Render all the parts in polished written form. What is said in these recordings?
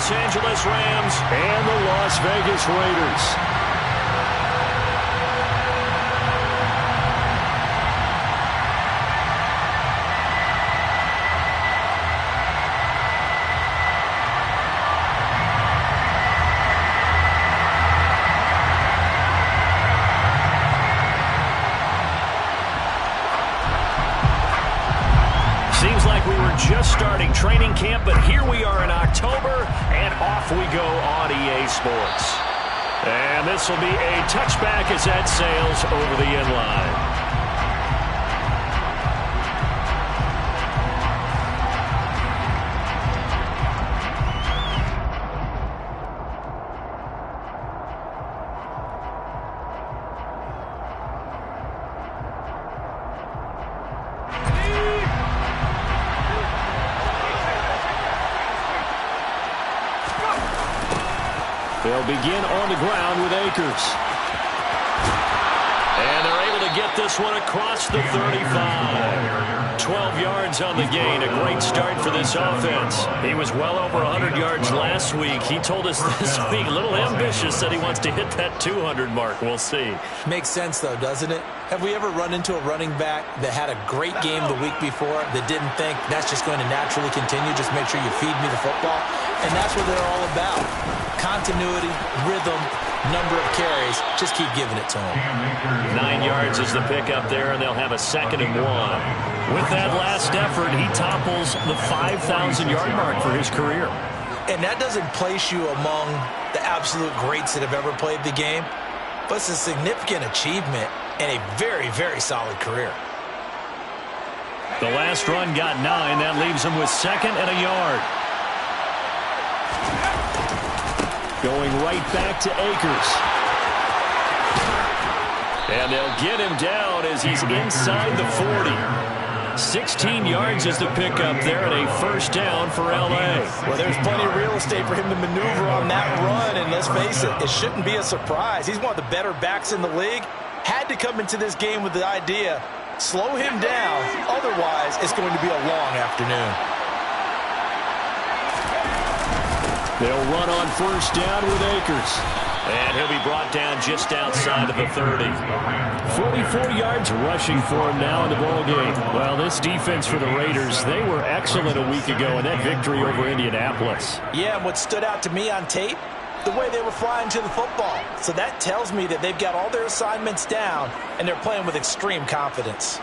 Los Angeles Rams and the Las Vegas Raiders. Seems like we were just starting training camp, but here we are in October, and off we go on EA Sports. And this will be a touchback as that sails over the end line. They'll begin on the ground with Akers. And they're able to get this one across the 35. 12 yards on the gain. A great start for this offense. He was well over 100 yards last week. He told us this week, a little ambitious, said he wants to hit that 200 mark. We'll see. Makes sense, though, doesn't it? Have we ever run into a running back that had a great game the week before that didn't think that's just going to naturally continue? Just make sure you feed me the football. And that's what they're all about. Continuity, rhythm, number of carries. Just keep giving it to him. 9 yards is the pickup there, and they'll have a 2nd and 1. With that last effort, he topples the 5,000-yard mark for his career. And that doesn't place you among the absolute greats that have ever played the game, but it's a significant achievement and a very, very solid career. The last run got 9. That leaves him with 2nd and a yard. Going right back to Akers. And they'll get him down as he's inside the 40. 16 yards is the pickup there, and a 1st down for L.A. Well, there's plenty of real estate for him to maneuver on that run, and let's face it, it shouldn't be a surprise. He's one of the better backs in the league. Had to come into this game with the idea, slow him down, otherwise it's going to be a long afternoon. They'll run on 1st down with Akers. And he'll be brought down just outside of the 30. 44 yards rushing for him now in the ballgame. Well, this defense for the Raiders, they were excellent a week ago in that victory over Indianapolis. Yeah, and what stood out to me on tape, the way they were flying to the football. So that tells me that they've got all their assignments down, and they're playing with extreme confidence.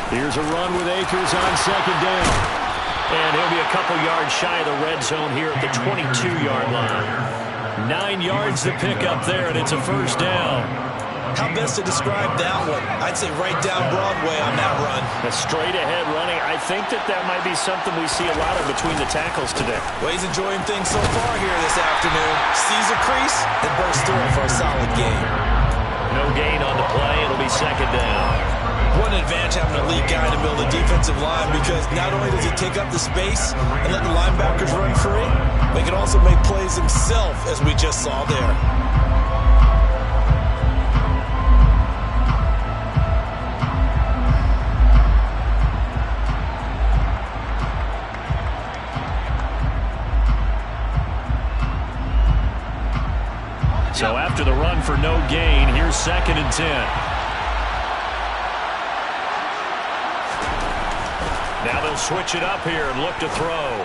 Here's a run with Akers on 2nd down. And he'll be a couple yards shy of the red zone here at the 22-yard line. 9 yards to pick up there, and it's a 1st down. How best to describe that one? I'd say right down Broadway on that run. A straight-ahead running. I think that might be something we see a lot of between the tackles today. Well, he's enjoying things so far here this afternoon. Sees a crease and bursts through it for a solid gain. No gain on the play. It'll be 2nd down. What an advantage having a lead guy to build a defensive line, because not only does he take up the space and let the linebackers run free, but he can also make plays himself, as we just saw there. So after the run for no gain, here's 2nd and 10. Now they'll switch it up here and look to throw.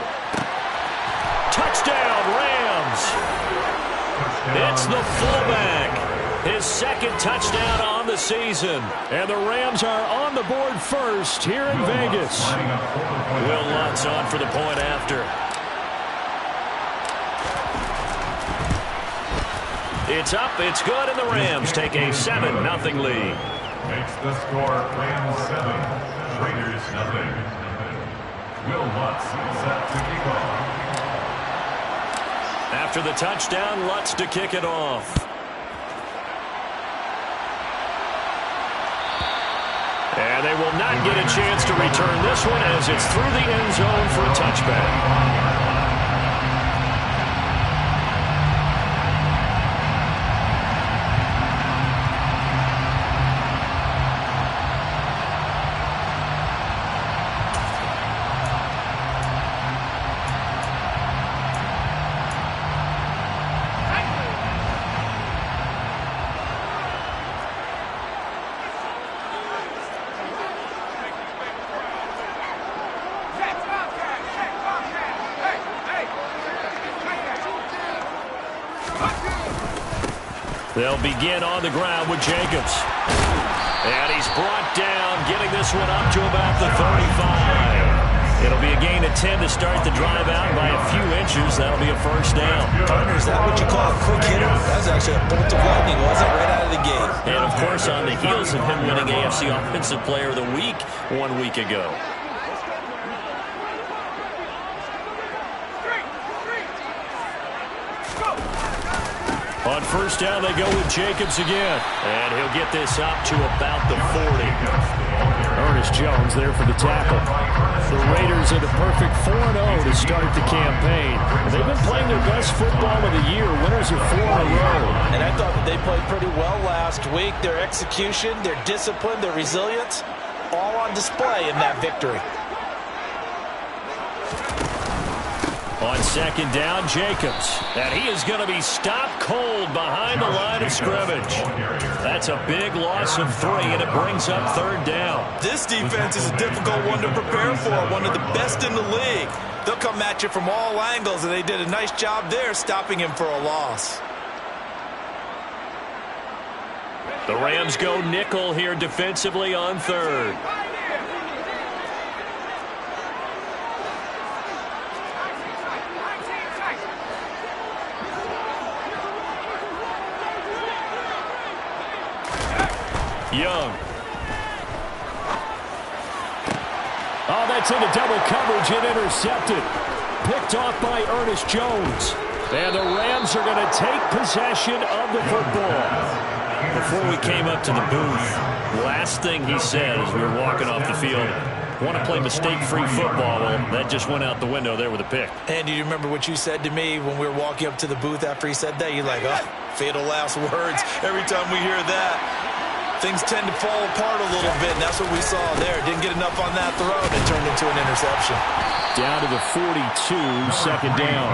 Touchdown, Rams! It's the fullback. His 2nd touchdown on the season. And the Rams are on the board first here in Vegas. Will Lutz on for the point after. It's up, it's good, and the Rams take a 7-0 lead. Makes the score Rams 7, Raiders 0. Will Lutz set to kick off. After the touchdown, Lutz to kick it off. And they will not get a chance to return this one as it's through the end zone for a touchback. They'll begin on the ground with Jacobs. And he's brought down, getting this one up to about the 35. It'll be a gain of 10 to start the drive out by a few inches. That'll be a first down. Partner, is that what you call a quick hitter? That was actually a bolt of lightning, wasn't it? Right out of the gate. And, of course, on the heels of him winning AFC Offensive Player of the Week 1 week ago. On first down, they go with Jacobs again. And he'll get this up to about the 40. Ernest Jones there for the tackle. The Raiders are the perfect 4-0 to start the campaign. They've been playing their best football of the year. Winners are 4 in a row. And I thought that they played pretty well last week. Their execution, their discipline, their resilience, all on display in that victory. On second down, Jacobs. And he is going to be stopped cold behind the line of scrimmage. That's a big loss of 3, and it brings up third down. This defense is a difficult one to prepare for, one of the best in the league. They'll come at you from all angles, and they did a nice job there stopping him for a loss. The Rams go nickel here defensively on third. Young. Oh, that's into double coverage and intercepted. Picked off by Ernest Jones. And the Rams are going to take possession of the football. Before we came up to the booth, last thing he said as we were walking off the field, want to play mistake-free football. Well, that just went out the window there with a pick. And do you remember what you said to me when we were walking up to the booth after he said that? You're like, oh, fatal last words. Every time we hear that, things tend to fall apart a little bit, and that's what we saw there. Didn't get enough on that throw, and it turned into an interception. Down to the 42, second down.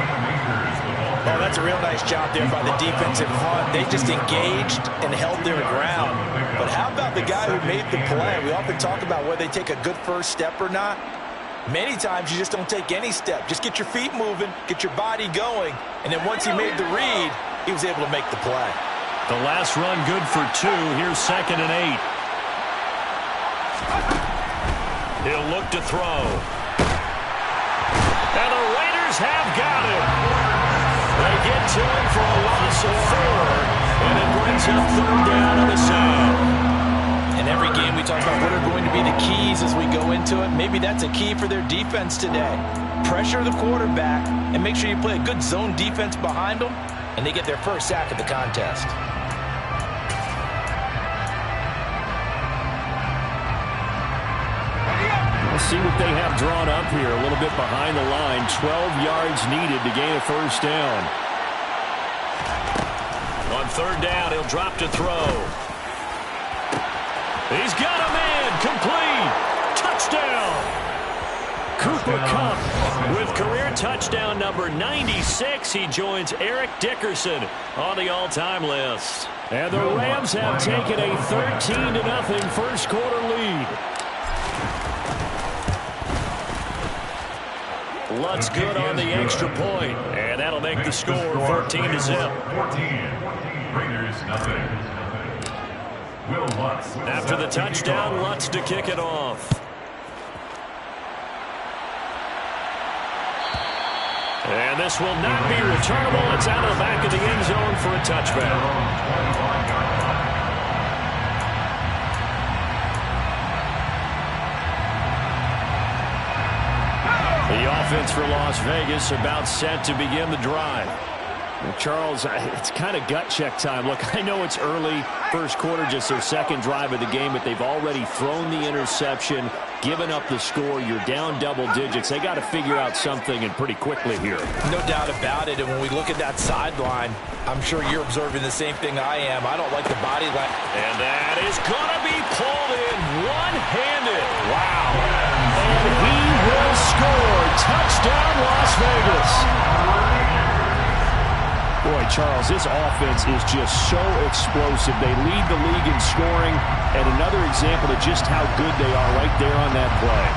Oh, that's a real nice job there by the defensive front. They just engaged and held their ground. But how about the guy who made the play? We often talk about whether they take a good first step or not. Many times you just don't take any step. Just get your feet moving, get your body going, and then once he made the read, he was able to make the play. The last run good for 2. Here's second and 8. He'll look to throw. And the Raiders have got him. They get to him for a loss of 4. And it brings up third down on the side. In every game we talk about what are going to be the keys as we go into it. Maybe that's a key for their defense today. Pressure the quarterback and make sure you play a good zone defense behind them, and they get their first sack of the contest. Let's see what they have drawn up here. A little bit behind the line. 12 yards needed to gain a first down. On third down, he'll drop to throw. He's got a man. Complete. Touchdown. Cooper Kupp with career touchdown number 96. He joins Eric Dickerson on the all-time list. And the Rams have taken a 13-0 first quarter lead. Lutz good on the extra point, and that'll make the score 14-0. 14. Raiders nothing. Will Lutz. After the touchdown, Lutz to kick it off. And this will not be returnable. It's out of the back of the end zone for a touchback. The offense for Las Vegas about set to begin the drive. Well, Charles, it's kind of gut check time. Look, I know it's early, first quarter, just their second drive of the game, but they've already thrown the interception, given up the score. You're down double digits. They got to figure out something, and pretty quickly here. No doubt about it. And when we look at that sideline, I'm sure you're observing the same thing I am. I don't like the body line. And that is going to be pulled in one-handed. Wow. And he will score. Touchdown, Las Vegas. Boy, Charles, this offense is just so explosive. They lead the league in scoring, and another example of just how good they are right there on that play.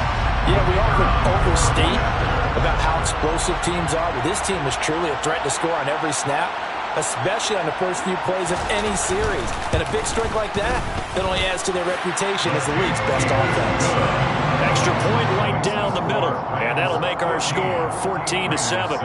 Yeah, we often overstate about how explosive teams are, but this team is truly a threat to score on every snap. especially on the first few plays of any series. And a big strike like that only adds to their reputation as the league's best offense. Extra point right down the middle, and that'll make our score 14-7.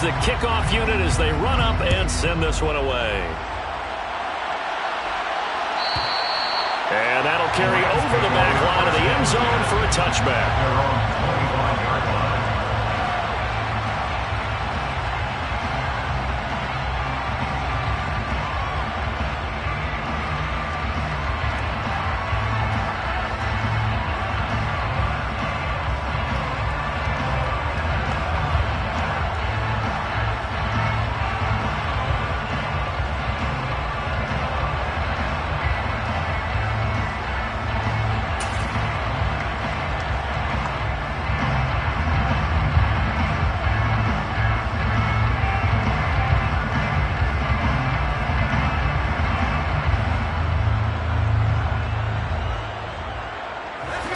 The kickoff unit as they run up and send this one away. And that'll carry over the back line of the end zone for a touchback.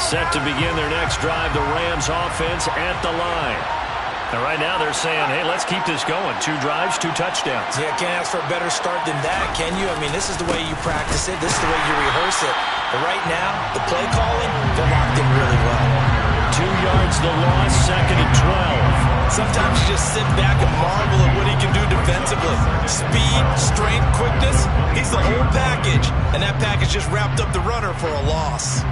Set to begin their next drive, the Rams offense at the line. And right now they're saying, hey, let's keep this going. 2 drives, 2 touchdowns. Yeah, can't ask for a better start than that, can you? I mean, this is the way you practice it. This is the way you rehearse it. But right now, the play calling, they're locked in really well. 2 yards the loss, 2nd and 12. Sometimes you just sit back and marvel at what he can do defensively. Speed, strength, quickness, he's the whole package. And that package just wrapped up the runner for a loss.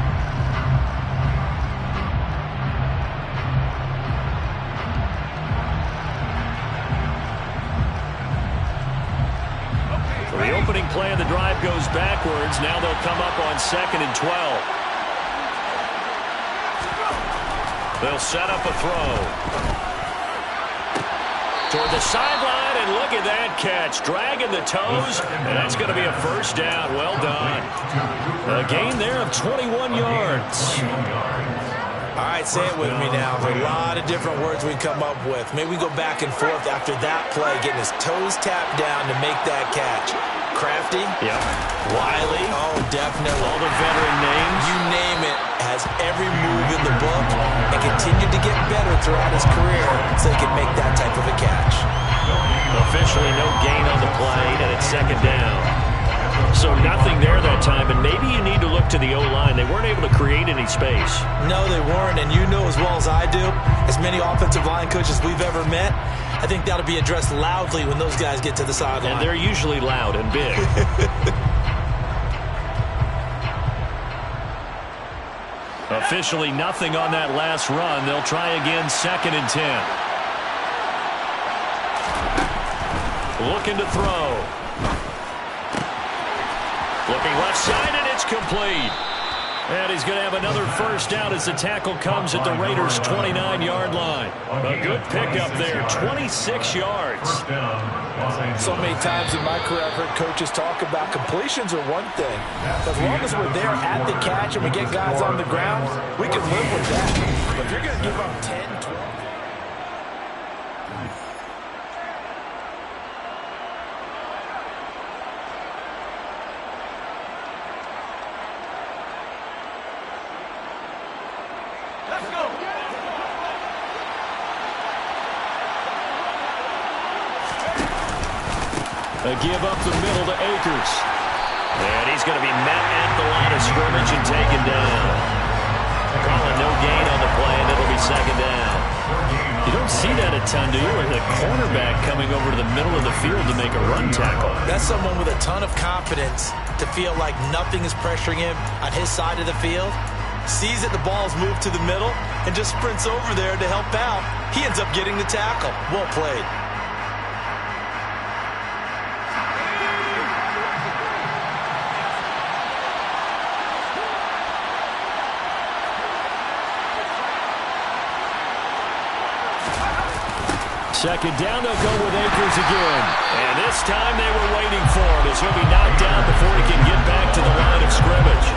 The opening play of the drive goes backwards. Now they'll come up on 2nd and 12. They'll set up a throw. Toward the sideline, and look at that catch. Dragging the toes, and that's going to be a first down. Well done. A gain there of 21 yards. All right, say it with me now. There's a lot of different words we come up with. Maybe we go back and forth after that play, getting his toes tapped down to make that catch. Crafty? Yep. Wiley? Oh, definitely. All the veteran names. You name it. Has every move in the book and continued to get better throughout his career so he can make that type of a catch. Officially no gain on the play, and it's 2nd down. So nothing there that time, and maybe you need to look to the O-line. They weren't able to create any space. No, they weren't, and you know as well as I do, as many offensive line coaches we've ever met, I think that'll be addressed loudly when those guys get to the sideline. And they're usually loud and big. Officially nothing on that last run. They'll try again, 2nd and 10. Looking to throw. Looking left side, and it's complete. And he's going to have another first down as the tackle comes at the Raiders' 29-yard line. A good pickup there, 26 yards. So many times in my career, I've heard coaches talk about completions are one thing. As long as we're there at the catch and we get guys on the ground, we can live with that. But if you're going to give up 10, 12... A give up the middle to Akers. And he's going to be met at the line of scrimmage and taken down. Calling no gain on the play, and it'll be 2nd down. You don't see that a ton, do you? Or the cornerback coming over to the middle of the field to make a run tackle. That's someone with a ton of confidence to feel like nothing is pressuring him on his side of the field. Sees that the ball's moved to the middle and just sprints over there to help out. He ends up getting the tackle. Well played. Second down, they'll go with Akers again. And this time they were waiting for him as he'll be knocked down before he can get back to the line of scrimmage.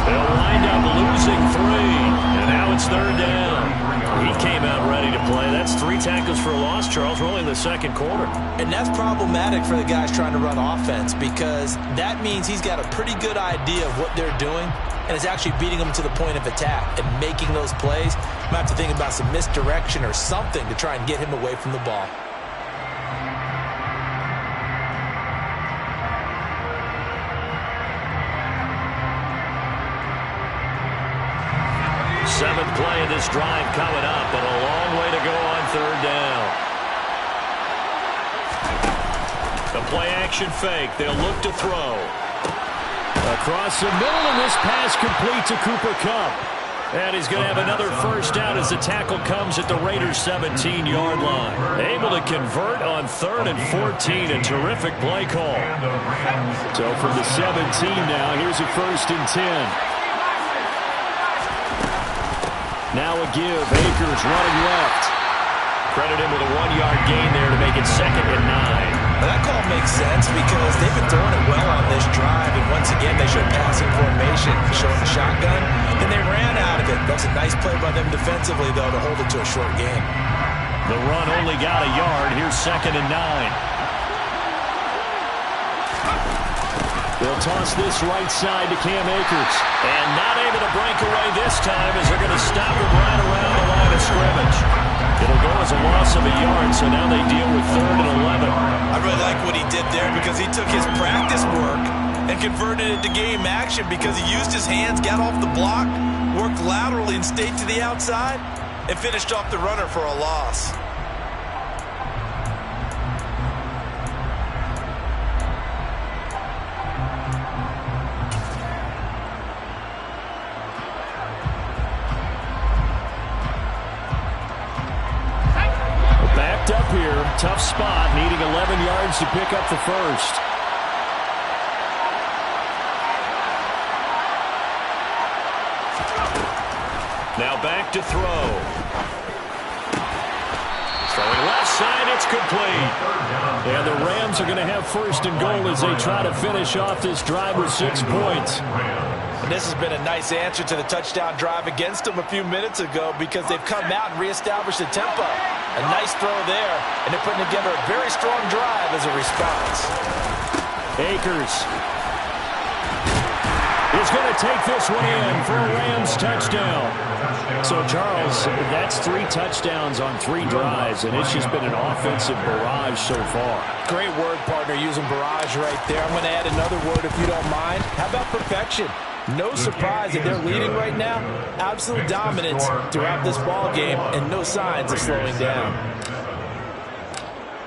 They'll wind up losing 3. And now it's third down. He came out ready to play. That's 3 tackles for a loss, Charles. We're only in the second quarter. And that's problematic for the guys trying to run offense because that means he's got a pretty good idea of what they're doing and is actually beating them to the point of attack and making those plays. Might have to think about some misdirection or something to try and get him away from the ball. Seventh play of this drive coming up, and a long way to go on third down. The play-action fake. They'll look to throw. Across the middle, and this pass complete to Cooper Kupp. And he's going to have another first down as the tackle comes at the Raiders' 17-yard line. Able to convert on 3rd and 14. A terrific play call. So from the 17 now, here's a 1st and 10. Now a give. Akers running left. Credit him with a 1-yard gain there to make it 2nd and 9. Well, that call makes sense because they've been throwing it well on this drive, and once again they showed passing formation, showing the shotgun, and they ran out of it. That's a nice play by them defensively, though, to hold it to a short gain. The run only got a yard. Here's 2nd and 9. They'll toss this right side to Cam Akers. And not able to break away this time as they're going to stop him right around the line of scrimmage. It'll go as a loss of a yard, so now they deal with 3rd and 11. I really like what he did there because he took his practice work and converted it to game action because he used his hands, got off the block, worked laterally and stayed to the outside, and finished off the runner for a loss. Up here, tough spot, needing 11 yards to pick up the first. Now back to throw. Throwing left side, it's complete. And the Rams are going to have 1st and goal as they try to finish off this drive with 6 points. And this has been a nice answer to the touchdown drive against them a few minutes ago because they've come out and reestablished the tempo. A nice throw there, and they're putting together a very strong drive as a response. Akers is going to take this one in for a Rams touchdown. So, Charles, that's 3 touchdowns on 3 drives, and it's just been an offensive barrage so far. Great word, partner, using barrage right there. I'm going to add another word if you don't mind. How about perfection? No surprise that they're leading right now. Absolute dominance throughout this ball game and no signs of slowing down.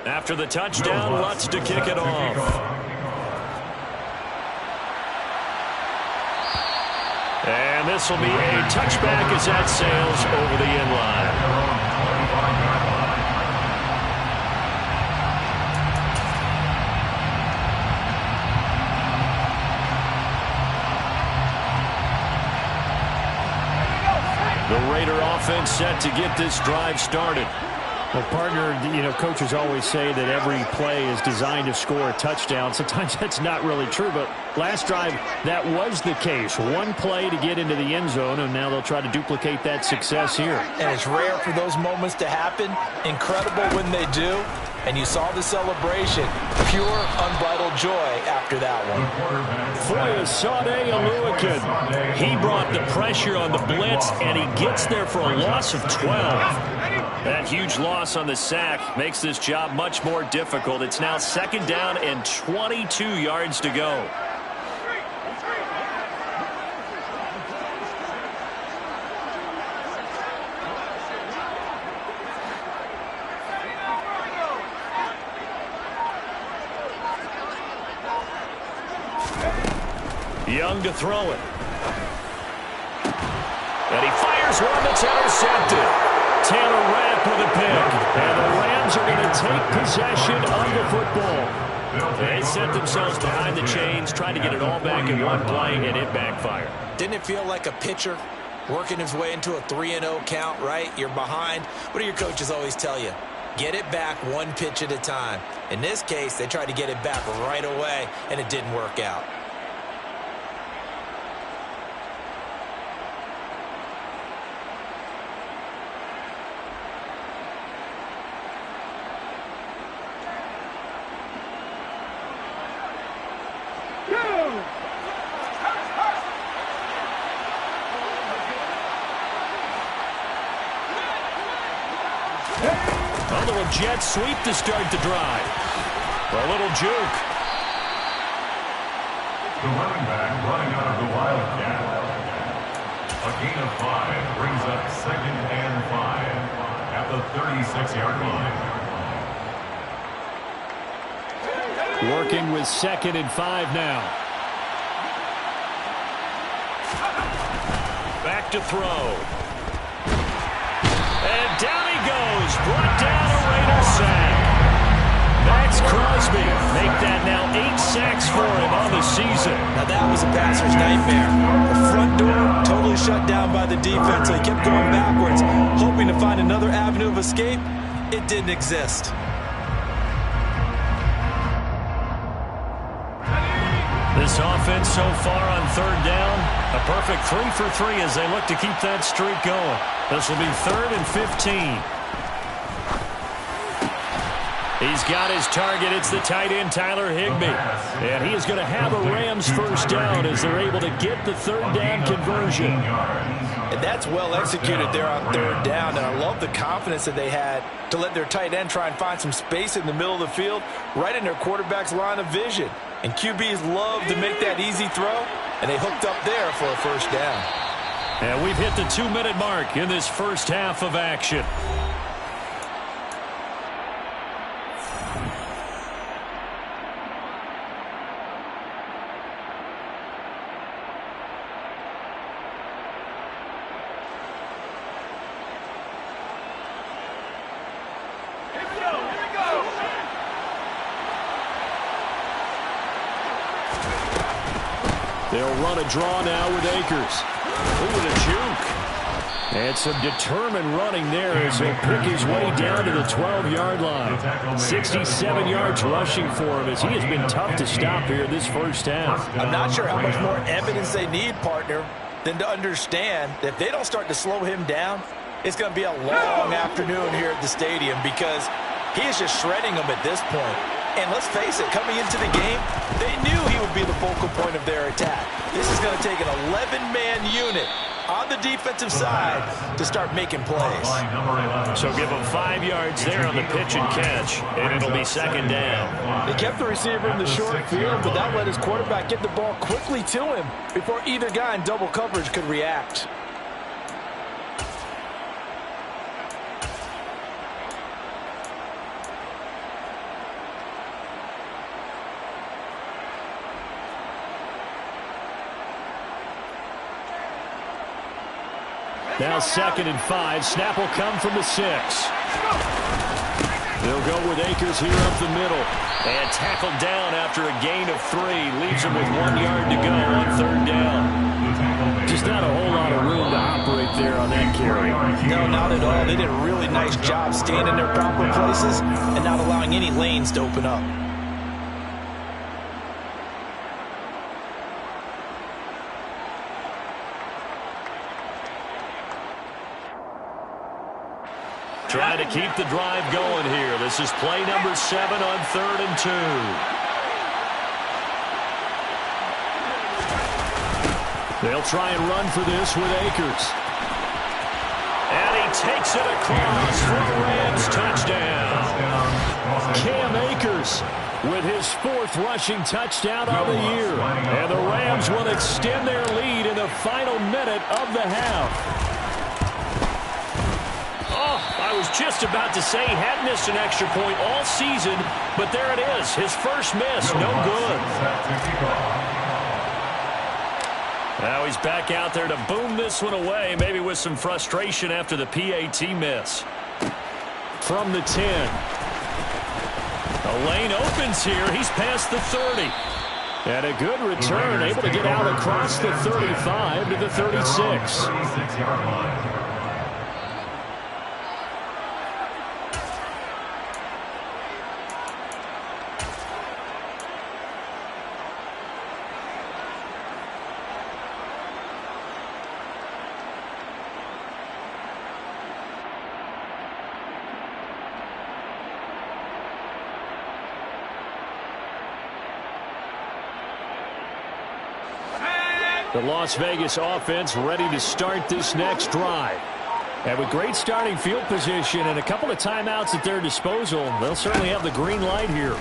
After the touchdown, Lutz to kick it off. And this will be a touchback as that sails over the end line. The Raider offense set to get this drive started. Well, partner, you know, coaches always say that every play is designed to score a touchdown. Sometimes that's not really true, but last drive, that was the case. One play to get into the end zone, and now they'll try to duplicate that success here. And it's rare for those moments to happen. Incredible when they do. And you saw the celebration. Pure, unbridled joy after that one. Foyesade Oluwakin. He brought the pressure on the blitz, and he gets there for a loss of 12. That huge loss on the sack makes this job much more difficult. It's now 2nd down and 22 yards to go. Young to throw it. And he fires one that's intercepted. Taylor Rapp with a pick. And the Rams are going to take possession of the football. They set themselves behind the chains, trying to get it all back in one play, and it backfired. Didn't it feel like a pitcher working his way into a 3-0 count, right? You're behind. What do your coaches always tell you? Get it back one pitch at a time. In this case, they tried to get it back right away, and it didn't work out. A little jet sweep to start the drive. A little juke. The running back running out of the Wildcat. A gain of 5 brings up 2nd and 5 at the 36-yard line. Working with 2nd and 5 now. Back to throw. And down he goes. Brought down a Raider sack. Max Crosby make that now 8 sacks for him on the season. Now that was a passer's nightmare. The front door totally shut down by the defense. So he kept going backwards, hoping to find another avenue of escape. It didn't exist. This offense so far on 3rd down, a perfect 3 for 3 as they look to keep that streak going. This will be 3rd and 15. He's got his target. It's the tight end, Tyler Higbee. And he is going to have a Rams first down as they're able to get the 3rd down conversion. And that's well executed there on 3rd down. And I love the confidence that they had to let their tight end try and find some space in the middle of the field, right in their quarterback's line of vision. And QBs love to make that easy throw, and they hooked up there for a first down. And we've hit the 2-minute mark in this first half of action. They'll run a draw now with Akers. Ooh, with a juke. And some determined running there as he'll pick his way down to the 12-yard line. 67 yards rushing for him as he has been tough to stop here this first half. I'm not sure how much more evidence they need, partner, than to understand that if they don't start to slow him down, it's going to be a long afternoon here at the stadium because he is just shredding them at this point. And let's face it, coming into the game, they knew he would be the focal point of their attack. This is going to take an 11-man unit on the defensive side to start making plays. So give him 5 yards there on the pitch and catch, and it'll be 2nd down. They kept the receiver in the short field, but that let his quarterback get the ball quickly to him before either guy in double coverage could react. Now 2nd and 5. Snap will come from the 6. They'll go with Akers here up the middle. And tackled down after a gain of 3. Leaves him with 1 yard to go on 3rd down. Just not a whole lot of room to operate there on that carry. No, not at all. They did a really nice job staying in their proper places and not allowing any lanes to open up. Trying to keep the drive going here. This is play number 7 on 3rd and 2. They'll try and run for this with Akers. And he takes it across for a Rams touchdown. Cam Akers with his 4th rushing touchdown on the year. And the Rams will extend their lead in the final minute of the half. I was just about to say he had missed an extra point all season, but there it is. His first miss, no good. Now he's back out there to boom this one away, maybe with some frustration after the PAT miss. From the 10. The lane opens here. He's past the 30. And a good return, able to get out across the 35 to the 36. The Las Vegas offense ready to start this next drive. And with great starting field position and a couple of timeouts at their disposal, they'll certainly have the green light here.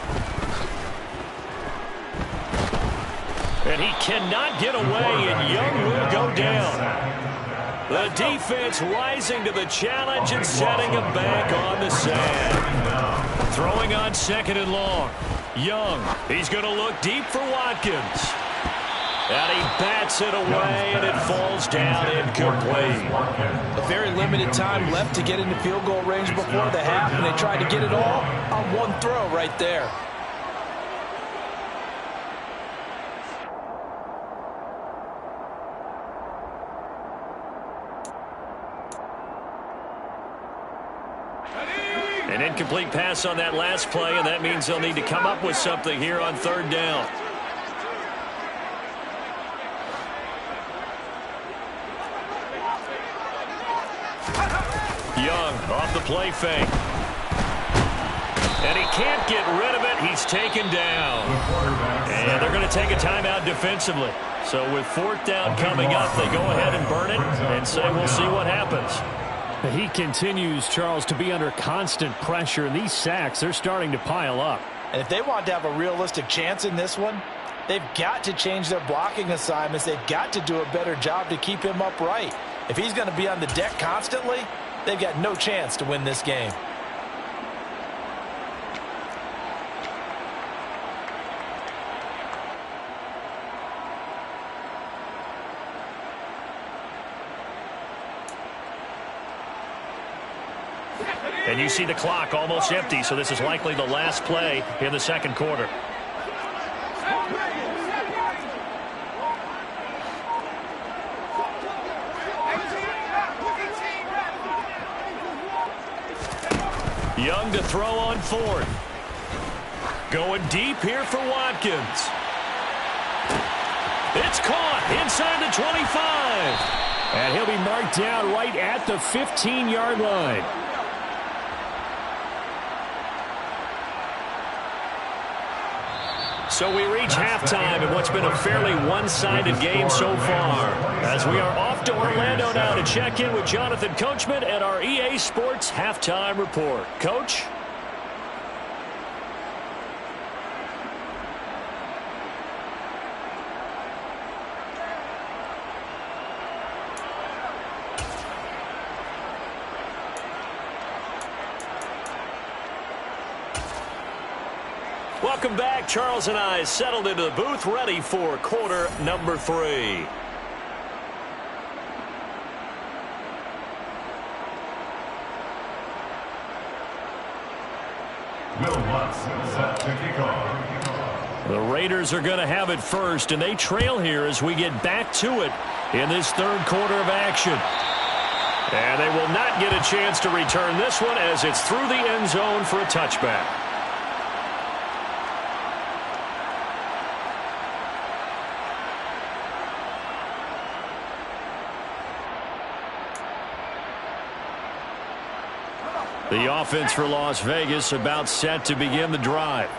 And he cannot get away, and Young will go down. The defense rising to the challenge and setting him back on the sand. Throwing on 2nd and long. Young, he's going to look deep for Watkins. And he bats it away, and it falls down incomplete. A very limited time left to get into field goal range before the half, and they tried to get it all on one throw right there. An incomplete pass on that last play, and that means they'll need to come up with something here on 3rd down. Young off the play fake. And he can't get rid of it. He's taken down. And they're going to take a timeout defensively. So with 4th down coming up, they go ahead and burn it and say we'll see what happens. He continues, Charles, to be under constant pressure, and these sacks, they're starting to pile up. And if they want to have a realistic chance in this one, they've got to change their blocking assignments. They've got to do a better job to keep him upright. If he's going to be on the deck constantly, they've got no chance to win this game. And you see the clock almost empty, so this is likely the last play in the 2nd quarter. Young to throw on 4th. Going deep here for Watkins. It's caught inside the 25. And he'll be marked down right at the 15-yard line. So we reach halftime in what's been a fairly one-sided game so far. As we are off to Orlando now to check in with Jonathan Coachman at our EA Sports Halftime Report. Coach? Welcome back. Charles and I settled into the booth, ready for quarter number 3. Set to kick off. The Raiders are going to have it first, and they trail here as we get back to it in this 3rd quarter of action. And they will not get a chance to return this one as it's through the end zone for a touchback. The offense for Las Vegas about set to begin the drive.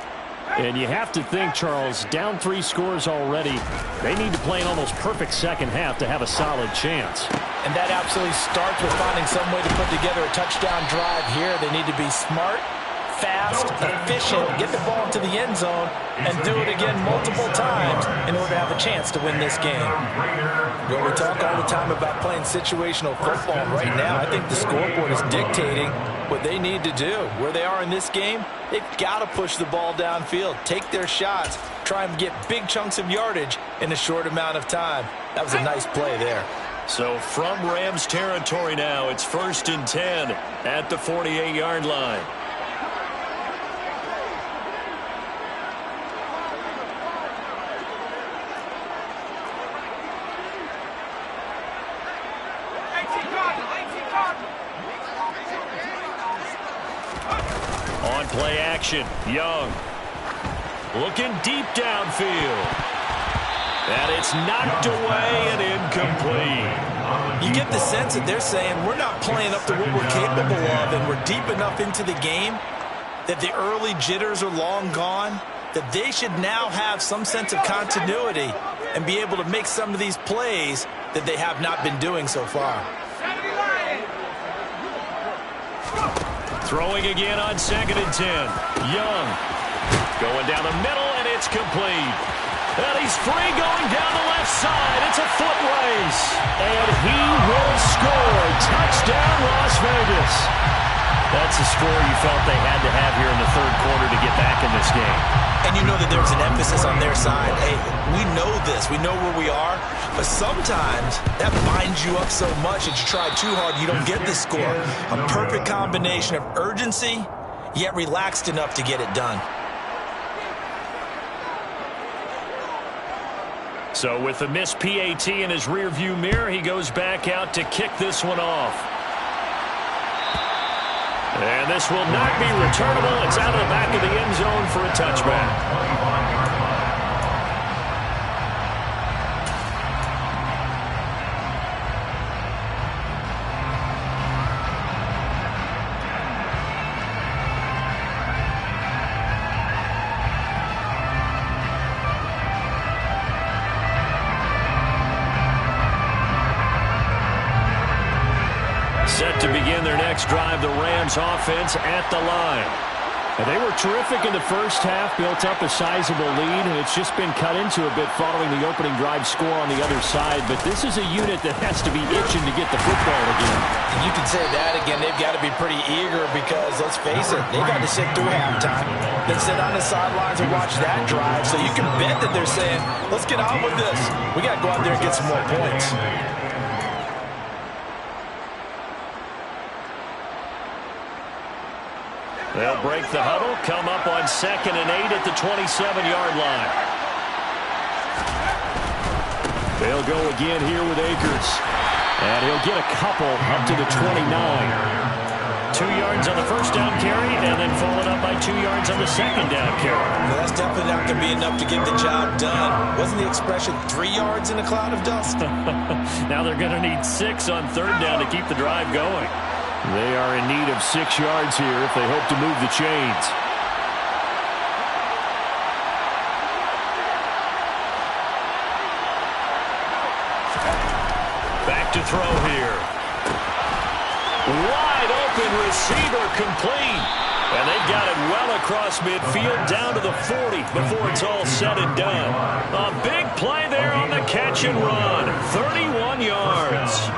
And you have to think, Charles, down 3 scores already. They need to play an almost perfect 2nd half to have a solid chance. And that absolutely starts with finding some way to put together a touchdown drive here. They need to be smart, fast, efficient, get the ball into the end zone, and do it again multiple times in order to have a chance to win this game. You know, we talk all the time about playing situational football. Right now, I think the scoreboard is dictating what they need to do. Where they are in this game, they've got to push the ball downfield, take their shots, try and get big chunks of yardage in a short amount of time. That was a nice play there. So from Rams territory now, it's 1st and 10 at the 48-yard line. On play action, Young looking deep downfield. And it's knocked away and incomplete. You get the sense that they're saying we're not playing up to what we're capable of, and we're deep enough into the game that the early jitters are long gone. that they should now have some sense of continuity and be able to make some of these plays that they have not been doing so far. Throwing again on 2nd and 10. Young going down the middle, and it's complete. And he's free going down the left side. It's a foot race. And he will score. Touchdown, Las Vegas. That's a score you felt they had to have here in the 3rd quarter to get back in this game. And you know that there's an emphasis on their side. Hey, we know this. We know where we are. But sometimes that binds you up so much that you try too hard, you don't get the score. A perfect combination of urgency, yet relaxed enough to get it done. So with the missed PAT in his rearview mirror, he goes back out to kick this one off. And this will not be returnable. It's out of the back of the end zone for a touchback. Set to begin their next drive, the Rams offense at the line. And they were terrific in the first half, built up a sizable lead, and it's just been cut into a bit following the opening drive score on the other side. But this is a unit that has to be itching to get the football again. And you can say that again. They've got to be pretty eager because, let's face it, they've had to sit through halftime, then sit on the sidelines and watch that drive. So you can bet that they're saying, let's get on with this. We got to go out there and get some more points. They'll break the huddle, come up on 2nd and 8 at the 27-yard line. They'll go again here with Akers. And he'll get a couple up to the 29. 2 yards on the first down carry, and then followed up by 2 yards on the second down carry. Well, that's definitely not going to be enough to get the job done. Wasn't the expression 3 yards in a cloud of dust? Now they're going to need 6 on 3rd down to keep the drive going. They are in need of 6 yards here if they hope to move the chains. Back to throw here. Wide open receiver complete. And they've got it well across midfield down to the 40 before it's all said and done. A big play there on the catch and run. 31 yards.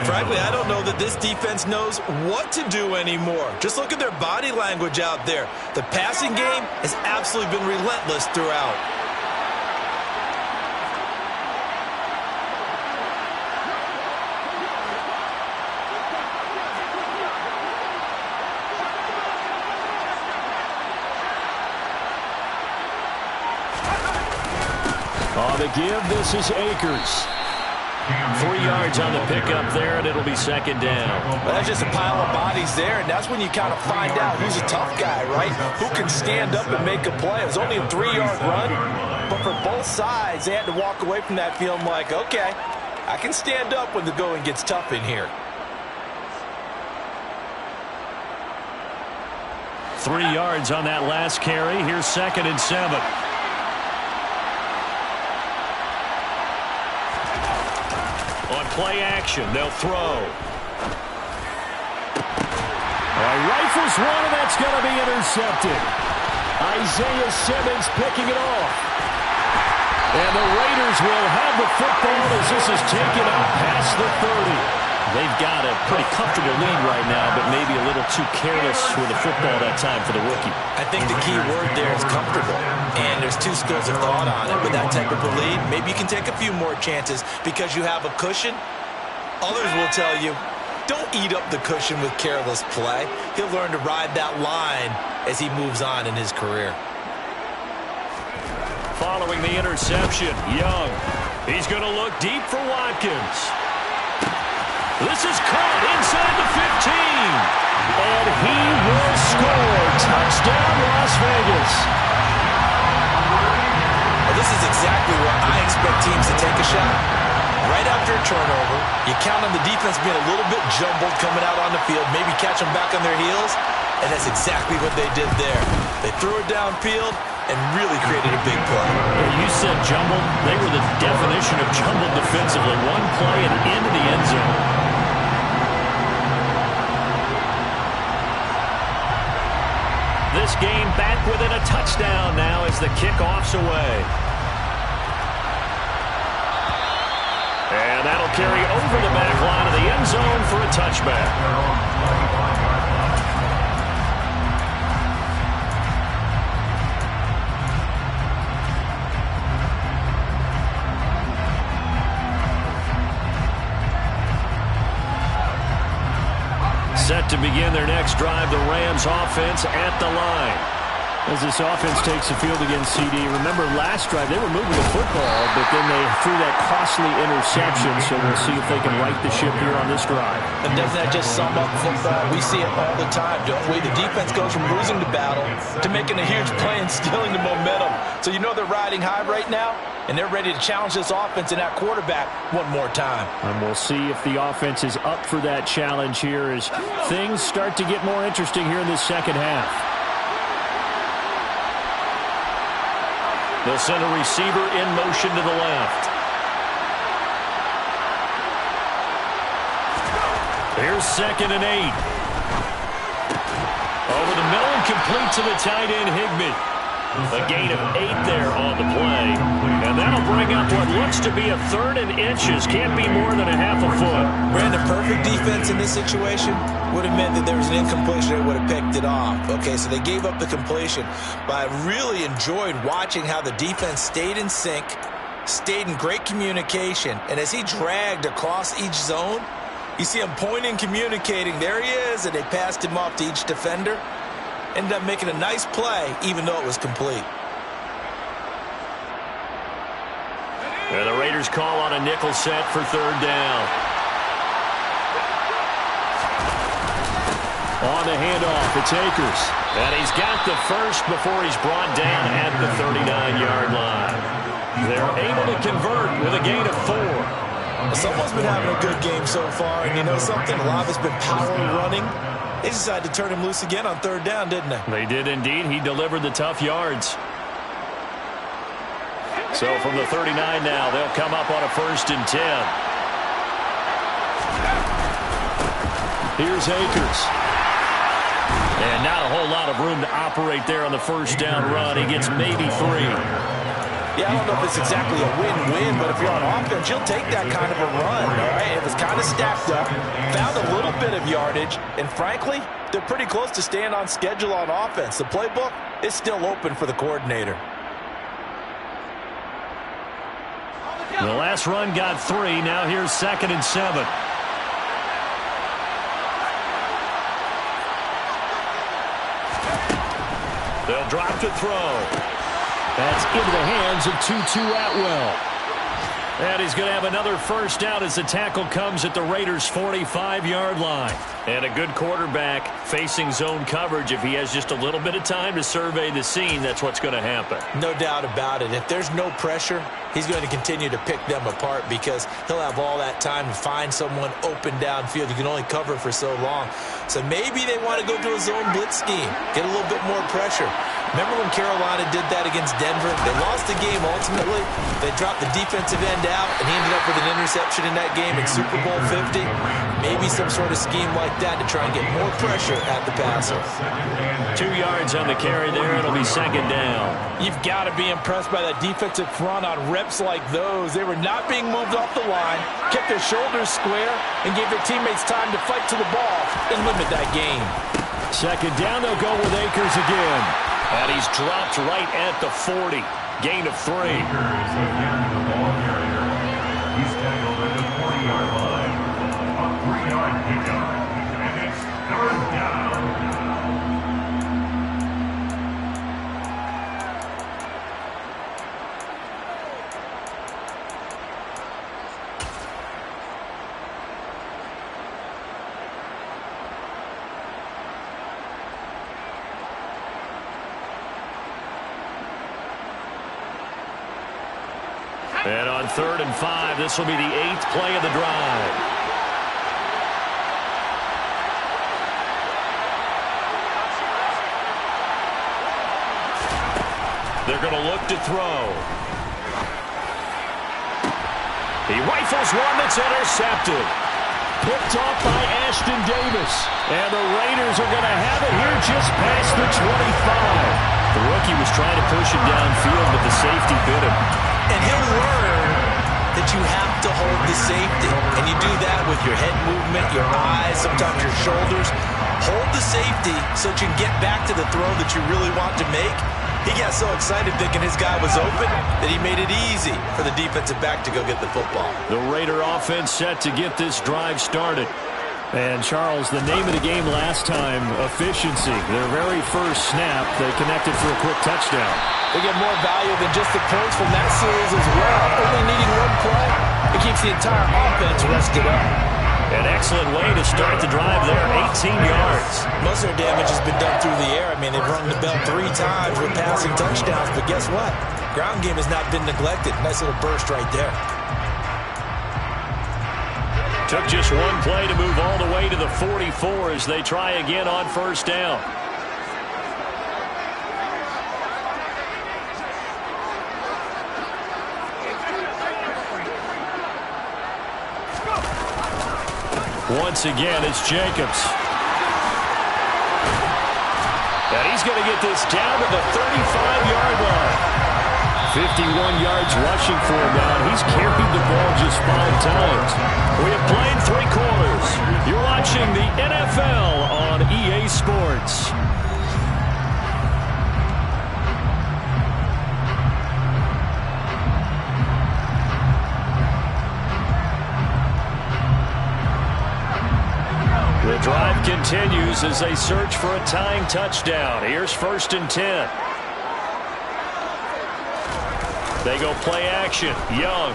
Frankly, I don't know that this defense knows what to do anymore. Just look at their body language out there. The passing game has absolutely been relentless throughout. On the give, this is Akers. 3 yards on the pickup there, and it'll be 2nd down. Well, that's just a pile of bodies there, and that's when you kind of find out who's a tough guy, right? Who can stand up and make a play. It was only a 3-yard run, but for both sides, they had to walk away from that feeling like, okay, I can stand up when the going gets tough in here. 3 yards on that last carry. Here's 2nd and 7. Play action. They'll throw. Rifles one, and that's going to be intercepted. Isaiah Simmons picking it off. And the Raiders will have the football as this is taken out past the 30. They've got a pretty comfortable lead right now, but maybe a little too careless with the football that time for the rookie. I think the key word there is comfortable. And there's two schools of thought on it. With that type of a lead, maybe you can take a few more chances because you have a cushion. Others will tell you, don't eat up the cushion with careless play. He'll learn to ride that line as he moves on in his career. Following the interception, Young. He's going to look deep for Watkins. This is caught inside the 15. And he will score. Touchdown, Las Vegas. Well, this is exactly where I expect teams to take a shot. Right after a turnover, you count on the defense being a little bit jumbled coming out on the field, maybe catch them back on their heels, and that's exactly what they did there. They threw it downfield, and really created a big play. You said jumbled. They were the definition of jumbled defensively. One play and into the end zone. This game back within a touchdown now as the kickoff's away. And that'll carry over the back line of the end zone for a touchback. Set to begin their next drive, the Rams offense at the line. As this offense takes the field against CD, remember last drive they were moving the football, but then they threw that costly interception, so we'll see if they can right the ship here on this drive. And doesn't that just sum up football? We see it all the time, don't we? The defense goes from losing the battle to making a huge play and stealing the momentum. So you know they're riding high right now, and they're ready to challenge this offense and that quarterback one more time. And we'll see if the offense is up for that challenge here as things start to get more interesting here in this second half. They'll send a receiver in motion to the left. Here's 2nd and 8. Over the middle and complete to the tight end, Higbee. A gain of 8 there on the play. And that'll bring up what looks to be a 3rd and inches. Can't be more than a half a foot. Brandon, perfect defense in this situation would have meant that there was an incompletion. They would have picked it off. Okay, so they gave up the completion. But I really enjoyed watching how the defense stayed in sync, stayed in great communication. And as he dragged across each zone, you see him pointing, communicating. There he is, and they passed him off to each defender. Ended up making a nice play, even though it was complete. And the Raiders call on a nickel set for 3rd down. On the handoff, it's Akers. And he's got the first before he's brought down at the 39-yard line. They're able to convert with a gain of 4. Someone's been having a good game so far, and you know something? A lot of it's been power running. They decided to turn him loose again on 3rd down, didn't they? They did indeed. He delivered the tough yards. So from the 39 now, they'll come up on a 1st and 10. Here's Akers. And not a whole lot of room to operate there on the 1st down run. He gets maybe 3. Yeah, I don't know if it's exactly a win-win, but if you're on offense, you'll take that kind of a run, all right? It was kind of stacked up, found a little bit of yardage, and frankly, they're pretty close to staying on schedule on offense. The playbook is still open for the coordinator. The last run got 3. Now here's 2nd and 7. They'll drop to throw. That's into the hands of Tutu Atwell. And he's going to have another 1st down as the tackle comes at the Raiders' 45-yard line. And a good quarterback facing zone coverage. If he has just a little bit of time to survey the scene, that's what's going to happen. No doubt about it. If there's no pressure, he's going to continue to pick them apart because he'll have all that time to find someone open downfield. You can only cover for so long. So maybe they want to go to a zone blitz scheme, get a little bit more pressure. Remember when Carolina did that against Denver? They lost the game ultimately. They dropped the defensive end out, and he ended up with an interception in that game in Super Bowl 50. Maybe some sort of scheme like that to try and get more pressure at the passer. 2 yards on the carry there. It'll be 2nd down. You've got to be impressed by that defensive front on reps like those. They were not being moved off the line, kept their shoulders square, and gave their teammates time to fight to the ball and limit that game. 2nd down, they'll go with Akers again. And he's dropped right at the 40. Gain of 3. Akers again, the ball carrier. He's tackled at the 40-yard line. A 3-yard pickup. And it's 3rd down. And on 3rd and 5, this will be the 8th play of the drive. They're going to look to throw. He rifles one that's intercepted. Picked off by Ashton Davis. And the Raiders are going to have it here just past the 25. The rookie was trying to push him downfield, but the safety bit him. And he'll learn that you have to hold the safety. And you do that with your head movement, your eyes, sometimes your shoulders. Hold the safety so that you can get back to the throw that you really want to make. He got so excited thinking his guy was open that he made it easy for the defensive back to go get the football. The Raider offense set to get this drive started. And, Charles, the name of the game last time, efficiency. Their very first snap, they connected for a quick touchdown. They get more value than just the points from that series as well. Only needing one play, it keeps the entire offense rested up. An excellent way to start the drive there, 18 yards. Most of their damage has been done through the air. I mean, they've rung the bell 3 times with passing touchdowns, but guess what? Ground game has not been neglected. Nice little burst right there. Took just one play to move all the way to the 44 as they try again on first down. Once again, it's Jacobs. And he's going to get this down to the 35-yard line. 51 yards rushing for him now. He's carried the ball just 5 times. We have played 3 quarters. You're watching the NFL on EA Sports. The drive continues as they search for a tying touchdown. Here's 1st and 10. They go play action. Young.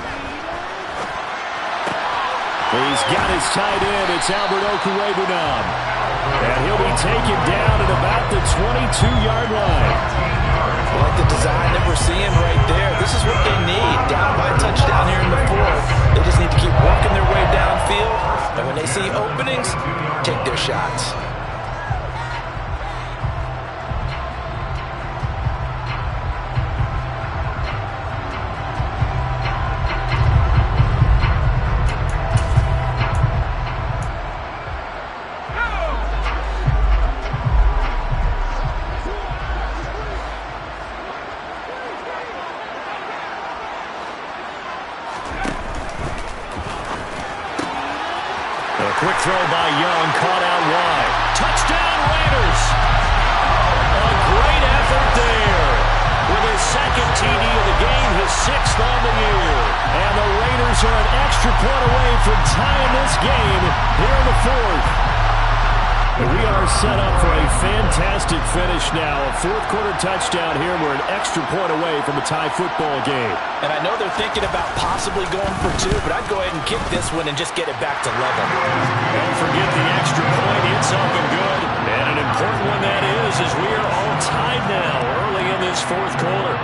He's got his tight end. It's Urkle123. And he'll be taken down at about the 22-yard line. I like the design that we're seeing right there. This is what they need. Down by a touchdown here in the 4th. They just need to keep working their way downfield. And when they see openings, take their shots. Quick throw by Young, caught out wide. Touchdown, Raiders! A great effort there. With his 2nd TD of the game, his 6th on the year. And the Raiders are an extra point away from tying this game here in the 4th. We are set up for a fantastic finish now. A 4th quarter touchdown here. We're an extra point away from a tie football game. And I know they're thinking about possibly going for 2, but I'd go ahead and kick this one and just get it back to level. Don't forget the extra point. It's up and good. And an important one that is, as we are all tied now early in this 4th quarter.